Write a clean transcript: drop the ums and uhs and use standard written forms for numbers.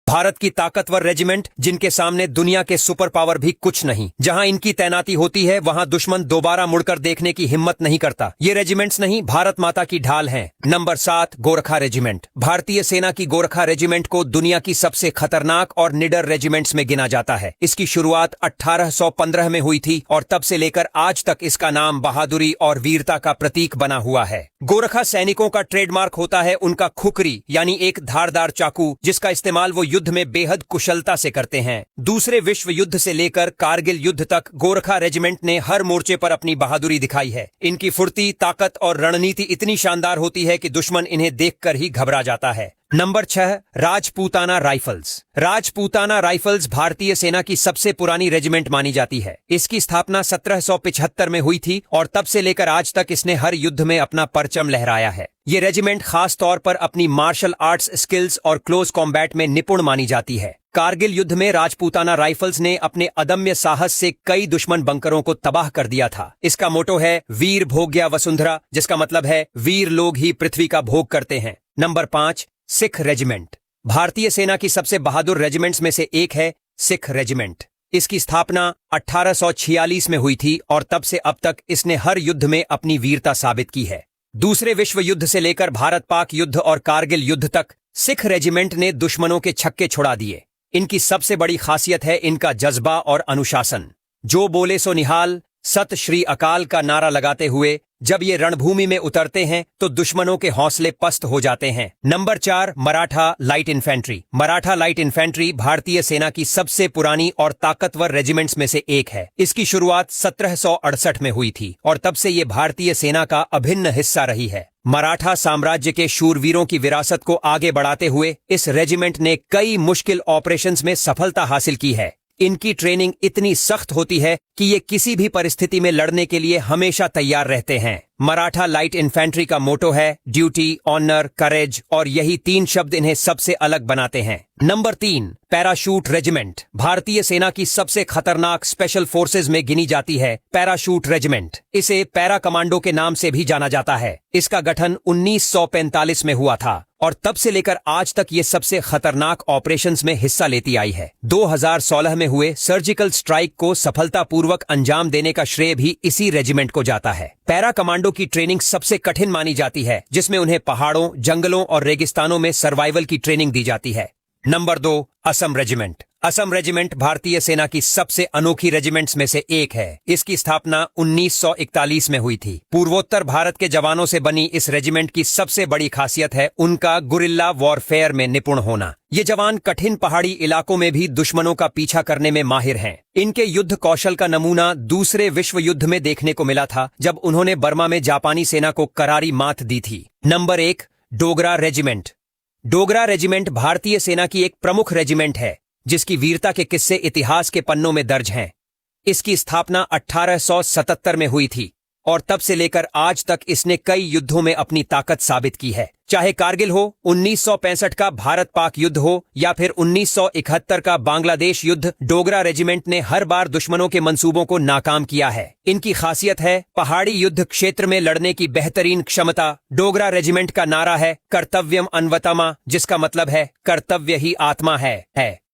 भारत की ताकतवर रेजिमेंट जिनके सामने दुनिया के सुपर पावर भी कुछ नहीं। जहां इनकी तैनाती होती है वहां दुश्मन दोबारा मुड़कर देखने की हिम्मत नहीं करता। ये रेजिमेंट्स नहीं, भारत माता की ढाल हैं। Number 7, Gorkha regiment. भारतीय सेना की गोरखा रेजिमेंट को दुनिया की सबसे खतरनाक और निडर रेजिमेंट्स में गिना जाता है। इसकी शुरुआत 1815 में हुई थी और तब से लेकर आज तक इसका नाम बहादुरी और वीरता का प्रतीक बना हुआ है। गोरखा सैनिकों का ट्रेडमार्क होता है उनका खुखरी, यानी एक धारदार चाकू, जिसका इस्तेमाल वो युद्ध में बेहद कुशलता से करते हैं। दूसरे विश्व युद्ध से लेकर कारगिल युद्ध तक गोरखा रेजिमेंट ने हर मोर्चे पर अपनी बहादुरी दिखाई है। इनकी फुर्ती, ताकत और रणनीति इतनी शानदार होती है कि दुश्मन इन्हें देखकर ही घबरा जाता है। Number 6, Rajputana rifles. Rajputana rifles भारतीय सेना की सबसे पुरानी रेजिमेंट मानी जाती है। इसकी स्थापना 1775 में हुई थी और तब से लेकर आज तक इसने हर युद्ध में अपना परचम लहराया है। ये रेजिमेंट खास तौर पर अपनी मार्शल आर्ट्स स्किल्स और क्लोज कॉम्बैट में निपुण मानी जाती है। कारगिल युद्ध में राजपूताना राइफल्स ने अपने अदम्य साहस से कई दुश्मन बंकरों को तबाह कर दिया था। इसका मोटो है वीर भोग्या वसुंधरा, जिसका मतलब है वीर लोग ही पृथ्वी का भोग करते हैं। Number 5, Sikh regiment. भारतीय सेना की सबसे बहादुर रेजिमेंट्स में से एक है सिख रेजिमेंट। इसकी स्थापना 1846 में हुई थी और तब से अब तक इसने हर युद्ध में अपनी वीरता साबित की है। दूसरे विश्व युद्ध से लेकर भारत पाक युद्ध और कारगिल युद्ध तक सिख रेजिमेंट ने दुश्मनों के छक्के छुड़ा दिए। इनकी सबसे बड़ी खासियत है इनका जज्बा और अनुशासन। जो बोले सो निहाल, सत श्री अकाल का नारा लगाते हुए जब ये रणभूमि में उतरते हैं तो दुश्मनों के हौसले पस्त हो जाते हैं। Number 4, Maratha light infantry. Maratha light infantry भारतीय सेना की सबसे पुरानी और ताकतवर रेजिमेंट्स में से एक है। इसकी शुरुआत 1768 में हुई थी और तब से ये भारतीय सेना का अभिन्न हिस्सा रही है। मराठा साम्राज्य के शूरवीरों की विरासत को आगे बढ़ाते हुए इस रेजिमेंट ने कई मुश्किल ऑपरेशंस में सफलता हासिल की है। इनकी ट्रेनिंग इतनी सख्त होती है कि ये किसी भी परिस्थिति में लड़ने के लिए हमेशा तैयार रहते हैं। मराठा लाइट इन्फेंट्री का मोटो है ड्यूटी, ऑनर, करेज, और यही 3 शब्द इन्हें सबसे अलग बनाते हैं। Number 3, parachute regiment. भारतीय सेना की सबसे खतरनाक स्पेशल फोर्सेज में गिनी जाती है पैराशूट रेजिमेंट। इसे पैरा कमांडो के नाम से भी जाना जाता है। इसका गठन 1945 में हुआ था और तब से लेकर आज तक ये सबसे खतरनाक ऑपरेशंस में हिस्सा लेती आई है। 2016 में हुए सर्जिकल स्ट्राइक को सफलतापूर्वक अंजाम देने का श्रेय भी इसी रेजिमेंट को जाता है। पैरा कमांडो की ट्रेनिंग सबसे कठिन मानी जाती है, जिसमें उन्हें पहाड़ों, जंगलों और रेगिस्तानों में सर्वाइवल की ट्रेनिंग दी जाती है। Number 2, Assam regiment. Assam regiment भारतीय सेना की सबसे अनोखी रेजिमेंट्स में से एक है। इसकी स्थापना 1941 में हुई थी। पूर्वोत्तर भारत के जवानों से बनी इस रेजिमेंट की सबसे बड़ी खासियत है उनका गुरिल्ला वॉरफेयर में निपुण होना। ये जवान कठिन पहाड़ी इलाकों में भी दुश्मनों का पीछा करने में माहिर हैं। इनके युद्ध कौशल का नमूना दूसरे विश्व युद्ध में देखने को मिला था, जब उन्होंने बर्मा में जापानी सेना को करारी मात दी थी। Number 1, Dogra regiment. Dogra regiment भारतीय सेना की एक प्रमुख रेजिमेंट है, जिसकी वीरता के किस्से इतिहास के पन्नों में दर्ज हैं। इसकी स्थापना 1877 में हुई थी और तब से लेकर आज तक इसने कई युद्धों में अपनी ताकत साबित की है। चाहे कारगिल हो, 1965 का भारत पाक युद्ध हो या फिर 1971 का बांग्लादेश युद्ध, डोगरा रेजिमेंट ने हर बार दुश्मनों के मंसूबों को नाकाम किया है। इनकी खासियत है पहाड़ी युद्ध क्षेत्र में लड़ने की बेहतरीन क्षमता। डोगरा रेजिमेंट का नारा है कर्तव्यम अन्वतमा, जिसका मतलब है कर्तव्य ही आत्मा है।